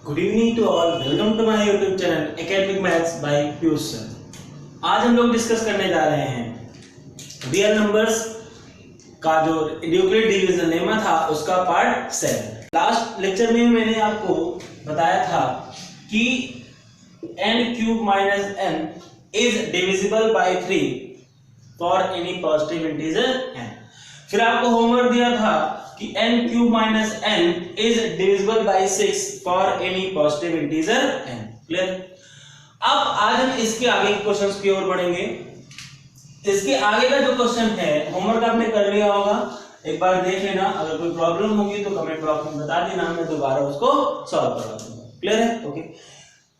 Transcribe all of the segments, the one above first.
Good evening to all, welcome to my YouTube channel academic maths by Piyush sir. आज हम लोग discuss करने जा रहे हैं रियल नंबर्स का जो यूक्लिड डिवीजन लेमा था उसका पार्ट 7। लास्ट लेक्चर में मैंने आपको बताया था कि n cube minus n is divisible by 3 for any positive integer n। फिर आपको होमवर्क दिया था कि n cube minus n is divisible by 6 for any positive integer n। Clear? अब आज हम इसके आगे के क्वेश्चंस की ओर बढ़ेंगे। इसके आगे का जो क्वेश्चन है होमवर्क आपने कर लिया होगा, एक बार देख लेना। अगर कोई प्रॉब्लम होगी तो कमेंट बॉक्स में बता देना, मैं दोबारा उसको सॉल्व करवा दूंगा। क्लियर है? ओके,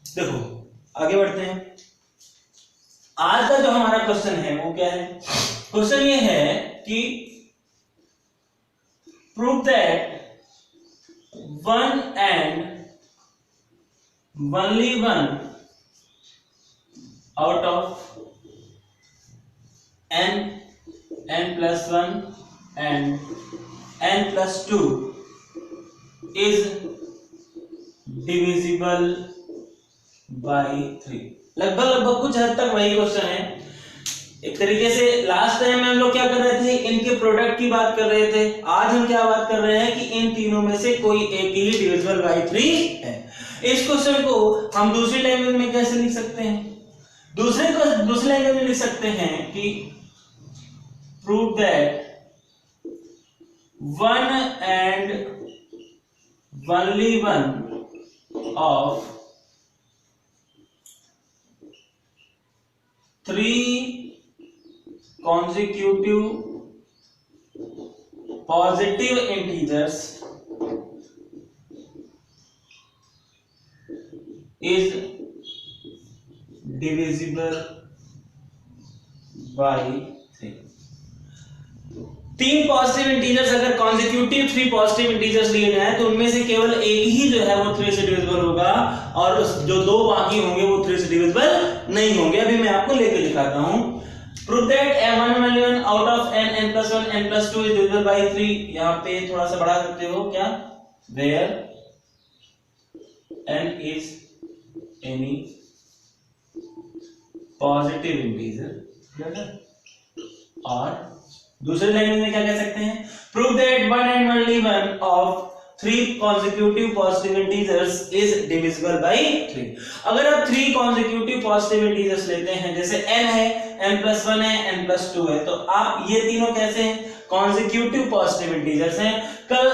देखो आगे बढ़ते हैं। आज का जो हमारा क्वेश्चन है वो क्या है? क्वेश्चन ये है कि prove that one and only one out of n plus 1 and n plus 2 is divisible by 3। लगभग कुछ हद तक वही क्वेश्चन है। एक तरीके से लास्ट टाइम में हम लोग क्या कर रहे थे, इनके प्रोडक्ट की बात कर रहे थे। आज हम क्या बात कर रहे हैं कि इन तीनों में से कोई एक ही डिविजिबल बाय 3 है। इस क्वेश्चन को हम दूसरी लैंग्वेज में कैसे लिख सकते हैं? दूसरी लैंग्वेज में लिख सकते हैं कि prove that one and only one of 3 consecutive positive integers is divisible by 3। तीन पॉजिटिव इंटीजर्स अगर कॉन्जिक्यूटिव 3 पॉजिटिव इंटीजर्स लिए जाए तो उनमें से केवल एक ही जो है वो 3 से डिविजिबल होगा और जो दो बाकी होंगे वो 3 से डिविजिबल नहीं होंगे। अभी मैं आपको लेके दिखाता हूं। Prove that n out of n, n plus 1, n plus 2 is divisible by 3। यहाँ पे थोड़ा सा बढ़ा सकते हो क्या? Where n is any positive integer। और दूसरे लाइन में क्या कह सकते हैं? Prove that one and only one of 3 consecutive positive integers is divisible by 3। अगर आप 3 consecutive positive integers लेते हैं, जैसे n है, n plus 1 है, n plus 2 है, तो आप ये तीनों कैसे हैं? consecutive positive integers हैं। कल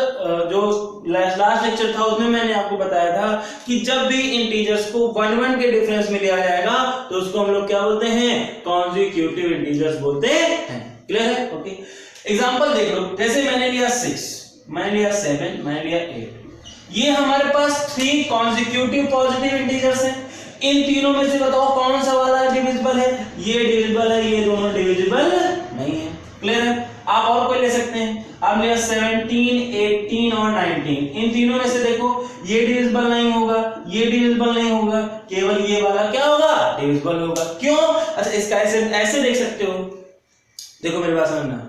जो लास्ट लेक्चर था उसमें मैंने आपको बताया था कि जब भी इंटीजर्स को 1 के डिफरेंस में लिया जाएगा तो उसको हम लोग क्या बोलते हैं? consecutive integers बोलते हैं। क्लियर है? ओके, एग्जांपल देख लो। जैसे मैंने लिया 6, मैंने लिया 7, मैंने लिया 8। ये हमारे पास 3 कॉन्जिक्यूटिव पॉजिटिव इंटीजर्स हैं। इन तीनों में से बताओ कौन सा वाला डिविजिबल है? ये डिविजिबल है, ये दोनों डिविजिबल नहीं है। क्लियर है? आप और कोई ले सकते हैं। आप लिया 17, 18 और 19। इन तीनों में से देखो ये डिविजिबल नहीं होगा, ये डिविजिबल नहीं होगा, केवल ये वाला क्या होगा? डिविजिबल होगा। क्यों? अच्छा, इसका ऐसे देख सकते हो। देखो मेरी बात समझना।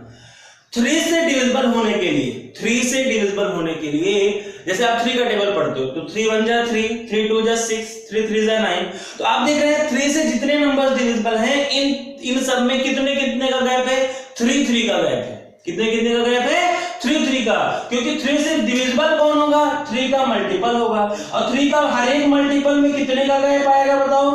3 से डिविजिबल होने के लिए जैसे आप 3 का टेबल पढ़ते हो तो 3 1 जा 3, 3 2 जा 6, 3 3 जा 9। तो आप देख रहे हैं 3 से जितने नंबर्स डिविजिबल हैं इन सब में कितने का गैप है? 3 3 का गैप है। कितने का गैप है? 3 3 का। क्योंकि 3 से डिविजिबल कौन होगा? 3 का मल्टीपल होगा। और 3 का हर एक मल्टीपल में कितने का गैप आएगा बताओ?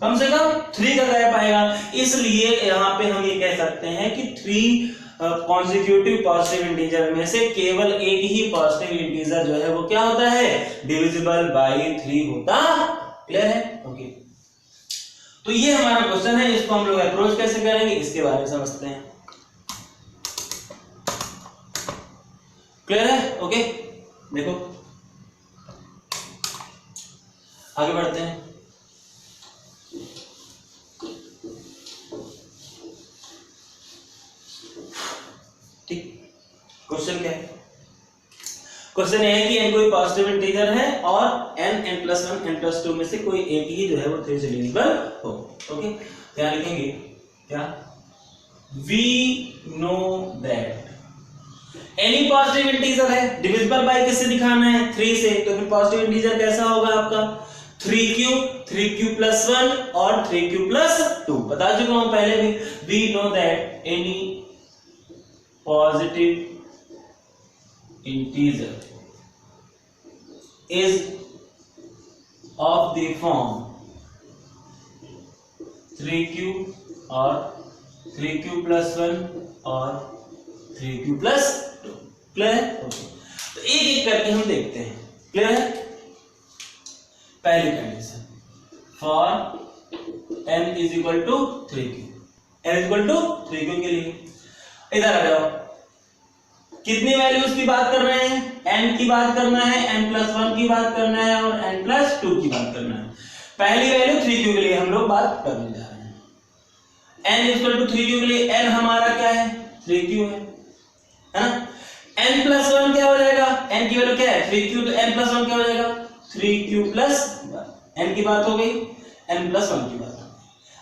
कम से कम 3 का गैप आएगा। इसलिए यहां पे हम ये कह सकते हैं कि 3 कॉन्जिक्यूटिव पॉजिटिव इंटीजर में से केवल एक ही पॉजिटिव इंटीजर जो है वो क्या होता है? डिविजिबल बाय 3 होता। क्लियर है? ओके, तो ये हमारा क्वेश्चन है। इसको हम लोग अप्रोच कैसे करेंगे इसके बारे में समझते हैं। क्लियर है? ओके, देखो आगे बढ़ते हैं। क्वेश्चन क्या है? क्वेश्चन ये है कि n कोई पॉजिटिव इंटीजर है और n, n plus 1, n plus 2 में से कोई एक ही जो है वो 3 से डिविजिबल हो। ओके, क्या लिखेंगे? क्या? We know that any positive integer है, डिविजिबल बाय किससे दिखाना है 3 से, तो फिर पॉजिटिव इंटीजर कैसा होगा आपका 3q प्लस 1 और 3q प्लस 2। बता चुका हूं पहले भी, we know that any positive integer is of the form 3q और 3q प्लस 1 और 3q प्लस 2। क्लियर है? ओके, तो एक एक करके हम देखते हैं। क्लियर है? पहली condition for n is equal to 3q, n is equal to 3q के लिए इधर आ जाओ, कितनी वैल्यूज की बात कर रहे हैं, n की बात करना है, n प्लस 1 की बात करना है और n प्लस 2 की बात करना है। पहली वैल्यू 3q के लिए हम लोग बात करने जा रहे हैं। n इक्वल टू 3q के लिए n हमारा क्या है 3q है ना। n प्लस 1 क्या हो जाएगा, n की वैल्यू क्या है 3q, तो n प्लस 1 क्या हो जाएगा 3q प्लस 1। n की बात हो गई, n प्लस 1 की बात हो गई।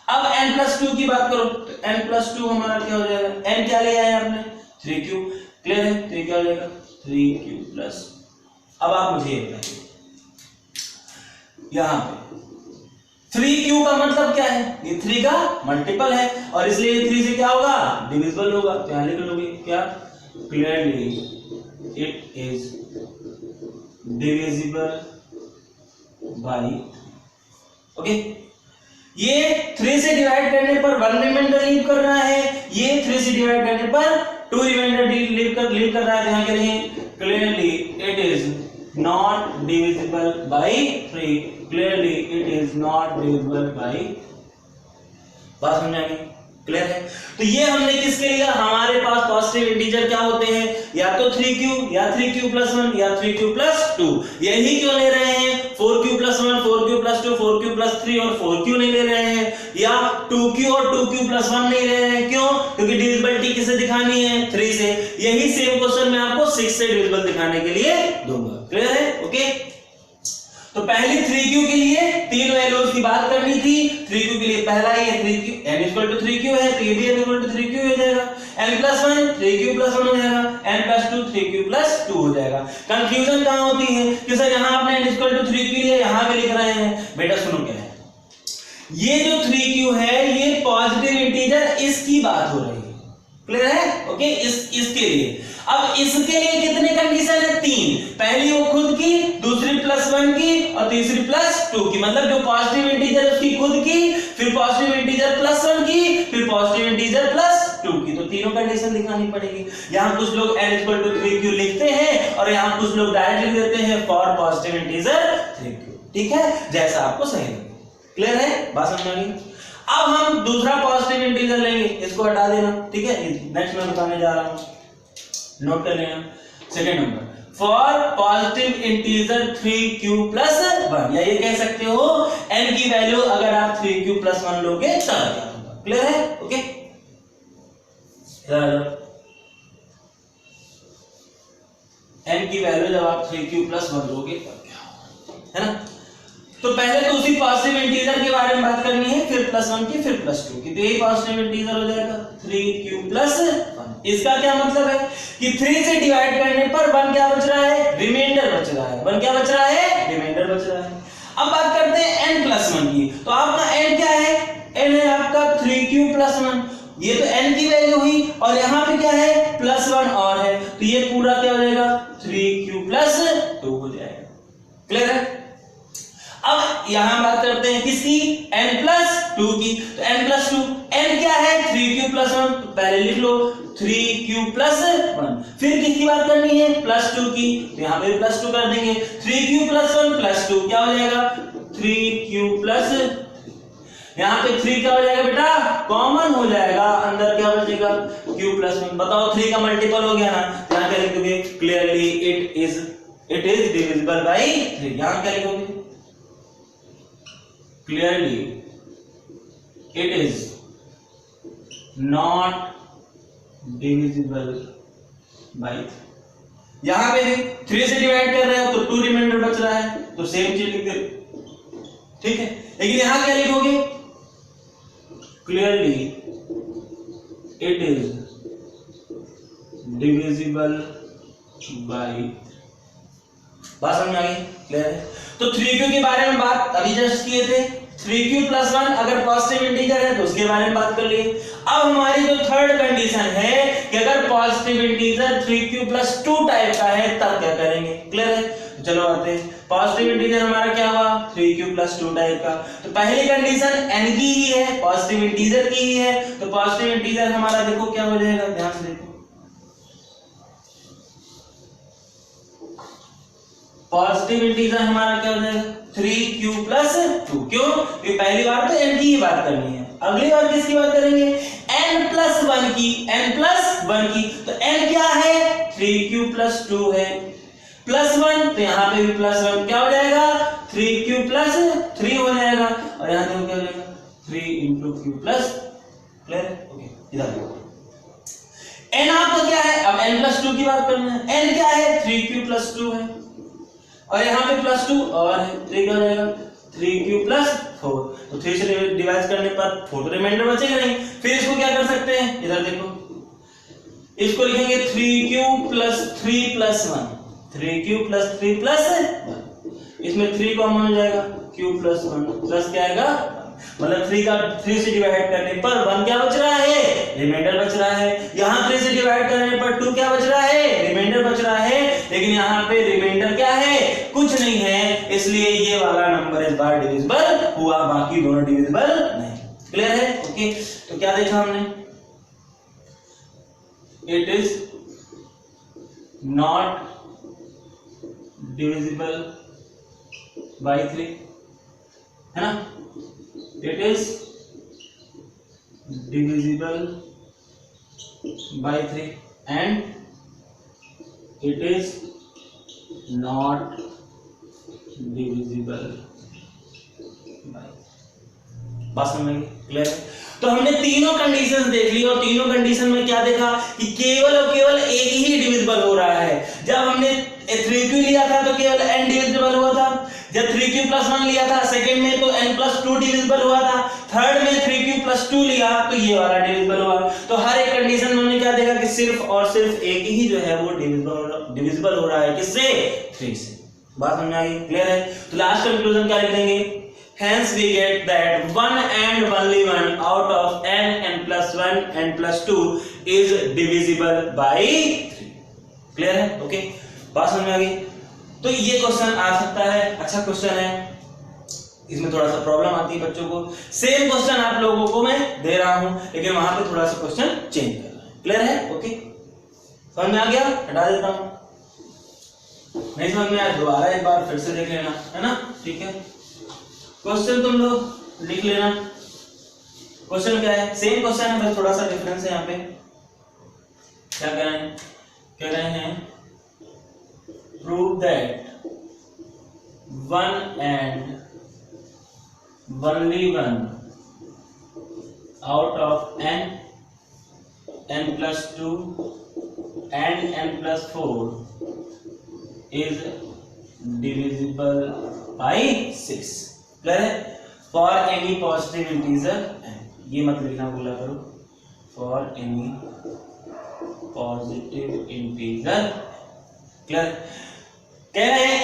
अब n प्लस 2 की बात करो, तो n प्लस 2 हमारा क्या हो जाएगा, n क्या ले आए आपने 3q। क्लियर है? तो क्या हो जाएगा 3q प्लस, अब आप मुझे ये बताइए यहां पे 3q का मतलब क्या है, ये 3 का मल्टीपल है और इसलिए ये 3 से क्या होगा डिविजिबल होगा। तो यहां लिख लोगे क्या, clearly it is divisible by. Okay, ये 3 से डिवाइड करने पर 1 रिमाइंडर लीव कर रहा है, ये 3 से डिवाइड करने पर 2 रिमाइंडर लीव कर रहा है। तो यहां क्या लिखें, clearly it is not divisible by 3, clearly it is not divisible by. बात समझ आ गई? क्लियर है? तो ये हमने किसके लिया, हमारे पास पॉजिटिव इंटीजर क्या होते हैं, या तो 3q या 3q प्लस 1 या 3q प्लस 2। यही क्यों ले रहे हैं 4q plus 1, 4q plus 2, 4q plus 3 और 4q नहीं ले रहे हैं, या 2q और 2q प्लस 1 नहीं ले रहे हैं। क्यों? क्योंकि डिविजिबिलिटी किसे दिखानी है 3 से। यही सेम क्वेश्चन मैं आपको 6 से डिविजिबल दिखाने के लिए दूंगा। क्लियर है? ओके, तो पहली 3q के लिए 3 वैल्यूज की बात करनी थी। 3q के लिए पहला ये 3q, n equal to 3q है तो ये भी n इक्वल टू 3q हो जाएगा। n प्लस 1 3q प्लस 1 हो जाएगा, n प्लस 2 3q प्लस 2 हो जाएगा। कंफ्यूजन कहां होती है कि सर यहां आपने n इक्वल टू 3q लिया, यहां पे लिख रहे हैं। बेटा सुनो क्या है, ये जो 3q है ये पॉजिटिव इंटीजर, इसकी बात हो रही है। क्लियर है? ओके, इसके लिए। अब इसके लिए कितने कंडीशन है 3, पहली वो खुद की, दूसरी प्लस 1 की और तीसरी प्लस 2 की। मतलब जो पॉजिटिव इंटीजर उसकी खुद की, फिर पॉजिटिव इंटीजर प्लस 1 की, फिर पॉजिटिव इंटीजर प्लस 2 की। तो तीनों कंडीशन दिखानी पड़ेगी। यहां कुछ लोग n इक्वल टू 3q लिखते हैं और यहां कुछ लोग डायरेक्ट लिख देते हैं फॉर पॉजिटिव इंटीजर 3q। ठीक है, जैसा आपको सही लगे। क्लियर है? बात समझ में आई? अब हम दूसरा पॉजिटिव इंटीजर लेंगे, इसको हटा देना। ठीक है, नेक्स्ट मैं बताने जा रहा हूं, नोट कर लेना। Second number for positive integer 3q plus 1, या ये कह सकते हो n की वैल्यू अगर आप 3q प्लस 1 लोगे तब क्या होगा। क्लियर है? ओके, n की वैल्यू जब आप 3q प्लस 1 लोगे तब क्या होगा, है ना। तो पहले तो उसी पॉजिटिव इंटीजर के बारे में बात करनी है, फिर प्लस 1 की, फिर प्लस 2 की। तो ये पॉजिटिव इंटीजर हो जाएगा 3q प्लस 1। इसका क्या मतलब है कि 3 से डिवाइड करने पर 1 क्या बच रहा है, रिमाइंडर बच रहा है। 1 क्या बच रहा है, रिमाइंडर बच रहा है। अब बात करते हैं n प्लस 1 की। तो आपका n क्या है, n है आपका 3q प्लस 1। ये तो n की वैल्यू हुई और यहाँ पे क्या है प्लस 1 और है, तो ये पूरा क्या हो जाएगा 3q प्लस 2 हो जाएगा। क्लियर है? अब यहां बात करते हैं किसकी, n प्लस 2 की। तो n प्लस 2, n क्या है 3q प्लस 1, तो पहले लिख लो 3q प्लस 1। फिर किसकी बात करनी है प्लस 2 की, तो यहां पे प्लस 2 कर देंगे। 3q प्लस 1 प्लस 2 क्या हो जाएगा 3q प्लस, यहां पे 3 क्या हो जाएगा बेटा कॉमन हो जाएगा, अंदर क्या बचेगा q प्लस 1। बताओ 3 का मल्टीपल हो गया ना, यहां क्या लिखोगे clearly it is divisible by 3। यहां क्या लिखोगे clearly it is not divisible by 3। यहां पे 3 से डिवाइड कर रहे हो तो 2 रिमाइंडर बच रहा है, तो सेम चीज लिख दे। ठीक है, लेकिन यहां क्या लिखोगे clearly it is divisible by. बात समझ में आ गई? क्लियर है? तो 3q के बारे में बात अभी जस्ट किए थे। 3q + 1 अगर पॉजिटिव इंटीजर है तो उसके बारे में बात कर लिए। अब हमारी जो थर्ड कंडीशन है कि अगर पॉजिटिव इंटीजर 3q + 2 टाइप का है तब क्या करेंगे? क्लियर है? तो चलो आते हैं। पॉजिटिव इंटीजर हमारा क्या हुआ? 3q + 2 टाइप का। तो पहली कंडीशन n की ही है, पॉजिटिव इंटीजर की ही है। तो पॉजिटिव इंटीजर हमारा देखो क्या हो जाएगा, ध्यान से देखो। पॉजिटिव इंटीजर हमारा क्या हो जाएगा? 3q + 2। क्यों? ये पहली बार तो n की ही बात करनी है, अगली बार किसकी बात करेंगे? n + 1 की। n + 1 की। तो n क्या है? 3q + 2 है। +1 तो यहाँ पे भी +1 क्या हो जाएगा? 3q + 3 हो जाएगा। और यहाँ पे क्या हो जाएगा? 3 × q +। क्लियर? ओके, इधर देखो। n आपका क्या है? अब n + 2 की बात करना है। n क्या है? 3q + 2 है। और यहाँ पे +2 और है, तो क्या हो जाएगा? 3q + 4। तो 3 से डिवाइड करने पर 4 तो रिमाइंडर बचेगा नहीं। फिर इसको क्या कर सकते हैं? इधर देखो, इसको लिखेंगे 3q + 3 + 1। 3q + 3 + 1। इसमें 3 कॉमन हो जाएगा, q + 1 प्लस क्या आएगा? मतलब 3 से डिवाइड करने पर 1 क्या बच रहा है? रिमाइंडर बच रहा है। यहाँ 3 से डिवाइड करने पर 2 क्या बच रहा है? रिमाइंडर बच रहा है। लेकिन यहाँ पे रिमाइंडर क्या है? कुछ नहीं है, इसलिए ये वाला नंबर इस बार डिविजिबल हुआ, बाकी दोनों डिविजिबल नहीं। क्लियर है? ओके, तो क्या देखा हमने? It is not divisible by 3, है ना? It is divisible by 3 and it is not divisible by। बात समझ में? क्लियर है? तो हमने तीनों कंडीशंस देख ली और तीनों कंडीशन में क्या देखा कि केवल और केवल एक ही डिविजिबल हो रहा है। जब हमने 3q लिया था तो केवल n डिविजिबल हुआ था। जब 3q + 1 लिया था सेकंड में तो n + 2 डिविजिबल हुआ था। थर्ड में 3q + 2 लिया तो ये वाला डिविजिबल हुआ। तो हर एक कंडीशन में हमने क्या देखा कि सिर्फ और सिर्फ एक ही जो है वो डिविजिबल हो रहा है, किससे? 3 से। बात समझ में आ गई? क्लियर है? तो लास्ट कंक्लूजन क्या लिखेंगे? Hence we get that one and only one out of n + 1 n + 2 is divisible by 3। Clear है? ओके, बात समझ में आ गई? तो ये क्वेश्चन आ सकता है, अच्छा क्वेश्चन है। इसमें थोड़ा सा प्रॉब्लम आती है बच्चों को। सेम क्वेश्चन आप लोगों को मैं दे रहा हूं, लेकिन वहां पे थोड़ा सा क्वेश्चन चेंज कर रहा है। क्लियर है? ओके, समझ में आ गया? हटा देता हूं, नहीं समझ में आया दोबारा एक बार फिर से देख लेना, है ना? ठीक है, क्वेश्चन तुम लोग लिख लेना। क्वेश्चन क्या है? सेम क्वेश्चन है, बस थोड़ा सा डिफरेंस है यहाँ पे। क्या कह रहे हैं? कह रहे हैं prove that one and only one out of n + 2 and n + 4 is divisible by 6। Clear है? For any positive integer n, ये मत लिखना बोला करो, for any positive integer. Clear? कह रहे हैं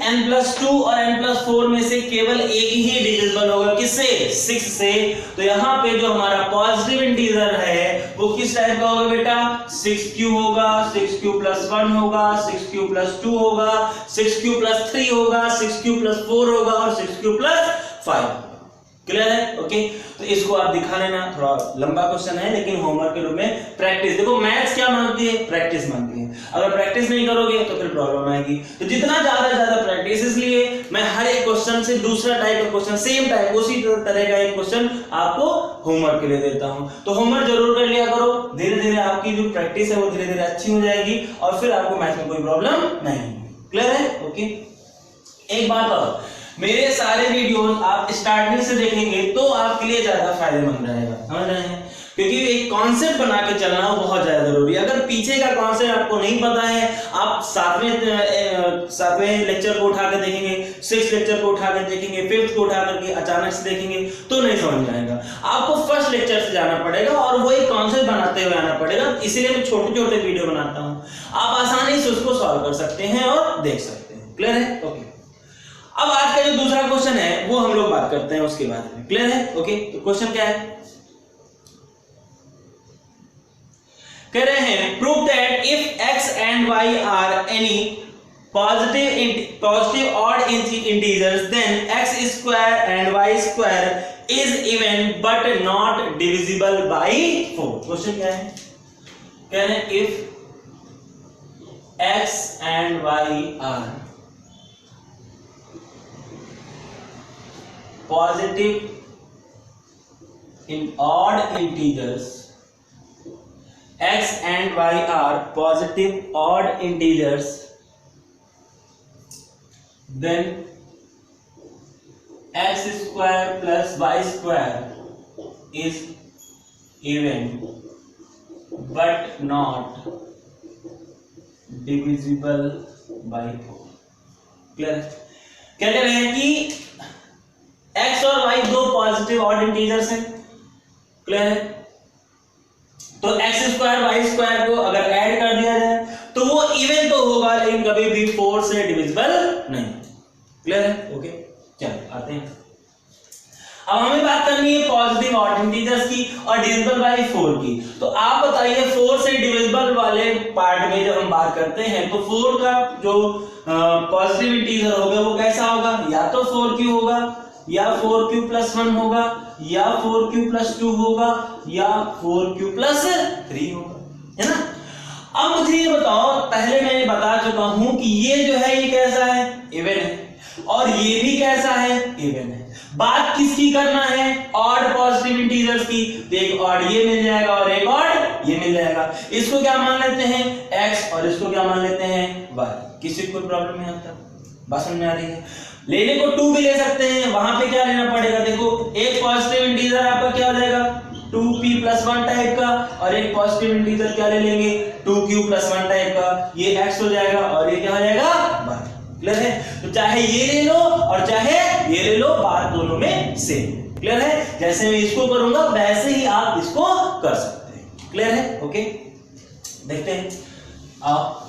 n + 2 और n + 4 में से केवल एक ही डिविजिबल होगा, किससे? 6 से। तो यहाँ पे जो हमारा पॉजिटिव इंटीजर है वो किस टाइप का होगा बेटा? 6q होगा, 6q + 1 होगा, 6q + 2 होगा, 6q + 3 होगा, 6q + 4 होगा और 6q + 5। क्लियर है? ओके, तो इसको आप दिखा लेना। थोड़ा लंबा क्वेश्चन है लेकिन होमवर्क के रूप में प्रैक्टिस। देखो मैथ्स क्या मांगती है? प्रैक्टिस मांगती है। अगर प्रैक्टिस नहीं करोगे तो फिर प्रॉब्लम आएगी। तो जितना ज्यादा प्रैक्टिस, इसलिए मैं हर एक क्वेश्चन से दूसरा टाइप का क्वेश्चन, सेम टाइप उसी तरह का एक क्वेश्चन आपको होमवर्क के लिए देता हूं। तो होमवर्क जरूर कर लिया करो, धीरे धीरे आपकी जो प्रैक्टिस है वो धीरे धीरे अच्छी हो जाएगी और फिर आपको मैथ्स में कोई प्रॉब्लम नहीं। क्लियर है? ओके, एक बात और, मेरे सारे वीडियोस आप स्टार्टिंग से देखेंगे तो आपके लिए ज्यादा फायदेमंद रहेगा, समझ रहे हैं? क्योंकि एक कॉन्सेप्ट बना के चलना बहुत ज्यादा जरूरी है। अगर पीछे का कॉन्सेप्ट आपको नहीं पता है, आप सातवें लेक्चर को उठा कर देखेंगे, 6th लेक्चर को उठा कर देखेंगे, 5th को उठा करके अचानक से देखेंगे तो नहीं समझ में आएगा। आपको फर्स्ट लेक्चर से जाना पड़ेगा और वही कॉन्सेप्ट बनाते हुए आना पड़ेगा, इसीलिए मैं छोटे छोटे वीडियो बनाता हूं, आप आसानी से उसको सॉल्व कर सकते हैं और देख सकते हैं। क्लियर है? ओके। अब आज का जो दूसरा क्वेश्चन है वो हम लोग बात करते हैं उसके बाद में। क्लियर है? ओके। तो क्वेश्चन क्या है, कह रहे हैं prove that if x and y are any positive odd integers then x square and y square is even but not divisible by 4। Question क्या है, कह रहे हैं if x and y are positive in odd integers, x and y are positive odd integers, then x square plus y square is even but not divisible by 4। Clear? क्या कह रहे हैं कि x और y दो positive odd integers हैं। Clear है? तो x स्क्वायर y स्क्वायर को अगर ऐड कर दिया जाए तो वो इवन तो होगा लेकिन कभी भी 4 से डिविजिबल नहीं। क्लियर है? ओके, चलो आते हैं। अब हमें बात करनी है पॉजिटिव ऑड इंटीजर्स की और डिविजिबल बाय 4 की। तो आप बताइए 4 से डिविजिबल वाले पार्ट में जब हम बात करते हैं तो 4 का जो पॉजिटिव इंटीजर होगा वो कैसा होगा, या तो 4q होगा, या 4q प्लस 1 होगा, या 4q प्लस 2 होगा, या 4q प्लस 3 होगा, है ना। अब मुझे ये बताओ, पहले मैं बता चुका हूं कि ये जो है ये कैसा है, इवन है, और ये भी कैसा है, इवन है। बात किसकी करना है, ऑड पॉजिटिव इंटीजर्स की। तो एक ऑड ये मिल जाएगा और एक ऑड ये मिल जाएगा। इसको क्या मान लेते हैं, x, और इसको क्या मान लेते हैं, y। किसी को कोई प्रॉब्लम नहीं आता, बात समझ में आ रही है। लेने को 2 भी ले सकते हैं, वहां पे क्या लेना पड़ेगा, देखो एक पॉजिटिव इंटीजर आपका क्या हो जाएगा 2p प्लस 1 टाइप का, और एक पॉजिटिव इंटीजर क्या ले लेंगे 2q प्लस 1 टाइप का, ये x हो जाएगा और ये क्या हो जाएगा y। क्लियर है? तो चाहे ये ले लो और चाहे ये ले लो, बात दोनों में सेम। क्लियर है? जैसे मैं इसको करूंगा वैसे ही आप इसको कर सकते हैं। क्लियर है? ओके, देखते हैं। आप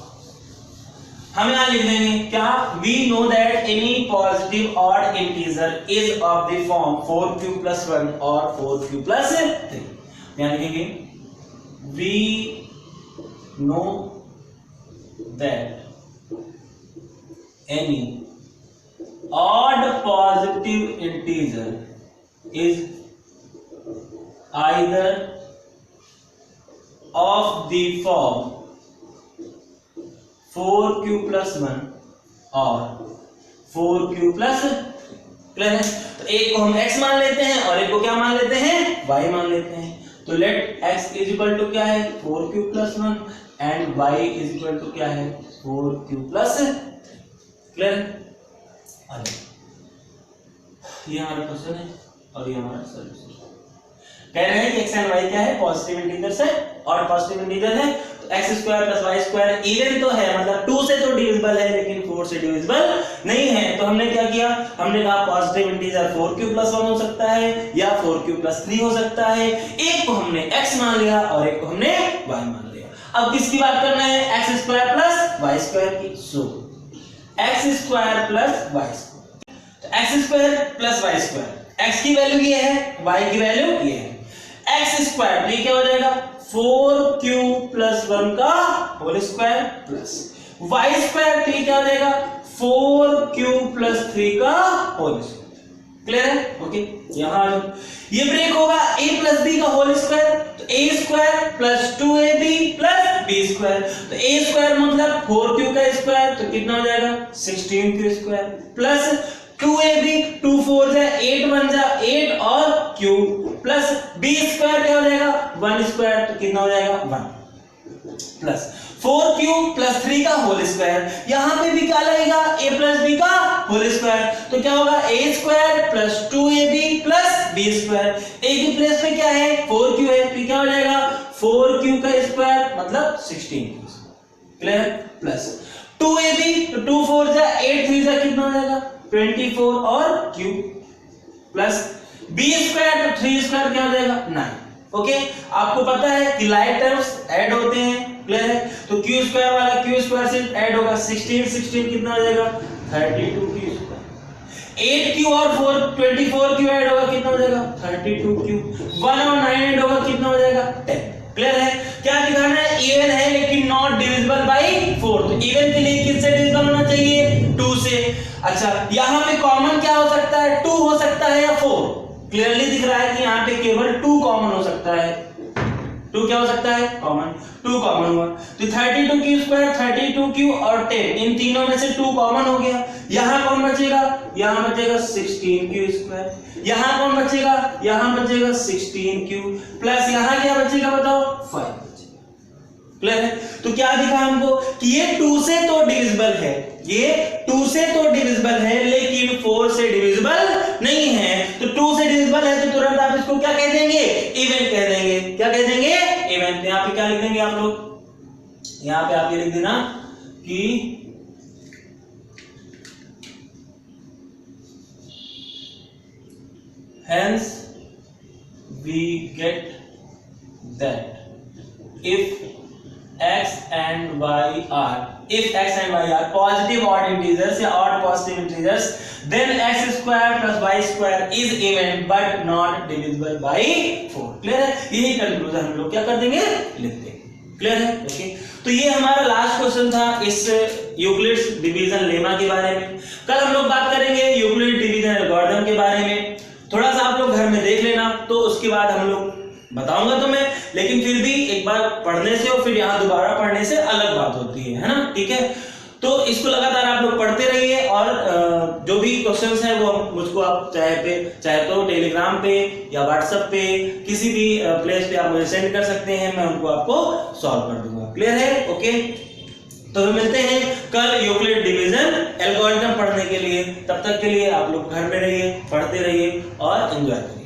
हम यहां लिख देंगे क्या, we know that any positive odd integer is of the form 4q plus 1 और 4q प्लस 3। यहां लिखेंगे we know that any odd positive integer is either of the form 4q plus 1 और 4q plus। क्लियर है? तो एक को हम x मान लेते हैं और एक को क्या मान लेते हैं, y मान लेते हैं। तो let x is equal to क्या है 4q plus 1 and y is equal to क्या है 4q plus। क्लियर? ये हमारा क्वेश्चन है और ये हमारा सॉल्यूशन। कह रहे हैं कि x एंड y क्या है, पॉजिटिव इंटीजर्स है और पॉजिटिव इंटीजर है। तो x square plus y square even तो है, मतलब 2 से तो डिविजिबल है लेकिन 4 से डिविजिबल नहीं है। तो हमने क्या किया, हमने कहा पॉजिटिव इंटीजर 4q प्लस 1 हो सकता है या 4q प्लस 3 हो सकता है। एक को हमने x मान लिया और एक को हमने y मान लिया। अब किसकी बात करना है, x square plus y square की। सो x square plus y square, तो x square plus y square, x की वैल्यू ये है, y की वैल्यू ये है। x स्क्वायर तो ये क्या हो जाएगा 4q प्लस 1 का whole square plus y square तो ये क्या हो जाएगा 4q प्लस 3 का होल स्क्वायर। क्लियर है? ओके, यहां ये ब्रेक होगा a प्लस b का होल स्क्वायर, तो a square plus 2ab plus b square. तो a स्क्वायर मतलब 4q का स्क्वायर तो कितना हो जाएगा 16q स्क्वायर प्लस 2ab 2 4 जा 8 1 जा 8 और q प्लस b स्क्वायर क्या हो जाएगा 1 स्क्वायर तो कितना हो जाएगा 1 प्लस 4q प्लस 3 का होल स्क्वायर। यहां पे भी क्या लगेगा a प्लस b का होल स्क्वायर, तो क्या होगा a square plus 2ab plus b square. a की प्लेस पे क्या है 4q है तो क्या हो जाएगा 4q का स्क्वायर मतलब 16q। क्लियर? प्लस 2ab तो 2 4 जा 8 3 जा कितना हो जाएगा 24 और q प्लस b स्क्वायर तो 3 स्क्वायर क्या हो जाएगा 9। ओके, आपको पता है कि लाइक टर्म्स ऐड होते हैं, क्लियर है? तो क्यू स्क्वायर वाला क्यू स्क्वायर से ऐड होगा, 16 कितना हो जाएगा 32 क्यू स्क्वायर। 8 क्यू और 4 24 क्यू ऐड होगा, कितना हो जाएगा 32 क्यू। 1 और 9 ऐड होगा, कितना हो जाएगा 10। क्लियर है? क्या दिखाना है? इवन है लेकिन नॉट डिविजिबल बाय 4। तो इवन के लिए किससे डिविजिबल होना चाहिए? 2 से। अच्छा, यहां पे कॉमन क्या हो सकता है? 2 हो सकता है या 4? क्लियरली दिख रहा है कि यहाँ पे केवल 2 कॉमन हो सकता है। 2 क्या हो सकता है? कॉमन। 2 कॉमन हुआ तो 32 क्यू स्क्वायर, 32 क्यू और 10, इन तीनों में से 2 कॉमन हो गया। यहाँ कौन बचेगा? यहाँ बचेगा 16 क्यू स्क्वायर। यहाँ कौन बचेगा? यहाँ बचेगा 16 क्यू प्लस यहाँ क्या बचेगा बताओ? 5 बचेगा। क्लियर है? तो क्या दिखा हमको कि ये 2 से तो डिविजिबल है, ये 2 से तो डिविजिबल है लेकिन 4 से डिविजिबल नहीं है। तो 2 से डिविजिबल है तो तुरंत आप इसको क्या कह देंगे? इवन कह देंगे। क्या कह देंगे? इवन। तो यहाँ पे क्या लिख देंगे आप लोग? यहाँ पे आप ये लिख देना कि hence we get that if x and y are positive odd integers या odd positive integers, then x square plus y square is even but not divisible by 4। Clear है? यही कंक्लूजन हम लोग क्या कर देंगे? लिख देंगे। क्लियर है? ओके, तो ये हमारा लास्ट क्वेश्चन था इस यूक्लिड्स डिवीजन लेमा के बारे में। कल हम लोग बात करेंगे यूक्लिड डिवीजन एल्गोरिथम के बारे में। थोड़ा सा आप लोग घर में देख लेना, तो उसके बाद हम लोग बताऊंगा तुम्हें, लेकिन फिर भी एक बार पढ़ने से और फिर यहाँ दोबारा पढ़ने से अलग बात होती है ना? ठीक है, तो इसको लगातार आप लोग पढ़ते रहिए और जो भी क्वेश्चंस हैं वो मुझको आप चाहे तो टेलीग्राम पे या व्हाट्सएप पे किसी भी प्लेस पे आप मुझे सेंड कर सकते हैं, मैं उनको आपको सॉल्व कर दूंगा। क्लियर है? ओके, तो हम मिलते हैं कल यूक्लिड डिवीजन एल्गोरिथम पढ़ने के लिए। तब तक के लिए आप लोग घर में रहिए, पढ़ते रहिए और एंजॉय करिए।